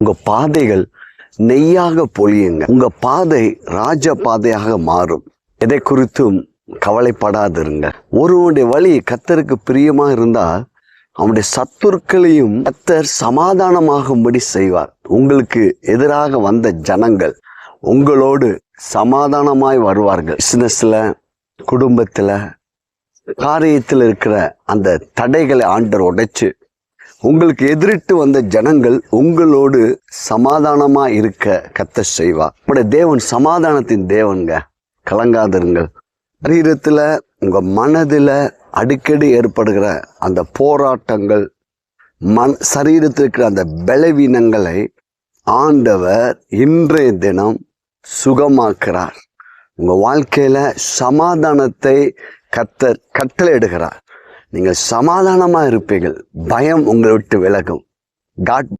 உங்க பாதைகள் நெய்யாக பொழியுங்க. உங்க பாதை ராஜ பாதையாக மாறும். எதை குறித்தும் கவலைப்படாதிருங்க. ஒருவனுடைய வழி கர்த்தருக்கு பிரியமா இருந்தால் அவனுடைய சத்துருக்களையும் கர்த்தர் சமாதானமாகும்படி செய்வார். உங்களுக்கு எதிராக வந்த ஜனங்கள் உங்களோடு சமாதானமாய் வருவார்கள். பிசினஸ்ல, குடும்பத்துல, காரியத்தில் இருக்கிற அந்த தடைகளை ஆண்டவர் உடைச்சு உங்களுக்கு எதிரிட்டு வந்த ஜனங்கள் உங்களோடு சமாதானமா இருக்க கர்த்தர் செய்வார். நம்முடைய தேவன் சமாதானத்தின் தேவன்க. கலங்காதிருங்கள். சரீரத்துல, உங்க மனதில அடிக்கடி ஏற்படுகிற அந்த போராட்டங்கள், சரீரத்தில் இருக்கிற அந்த பலவீனங்களை ஆண்டவர் இன்றைய தினம் சுகமாக்குறார். உங்க வாழ்க்கையில சமாதானத்தை கர்த்தர் கட்டளையிடுகிறார். நீங்கள் சமாதானமா இருப்பீர்கள். பயம் உங்களை விட்டு விலகும். காட்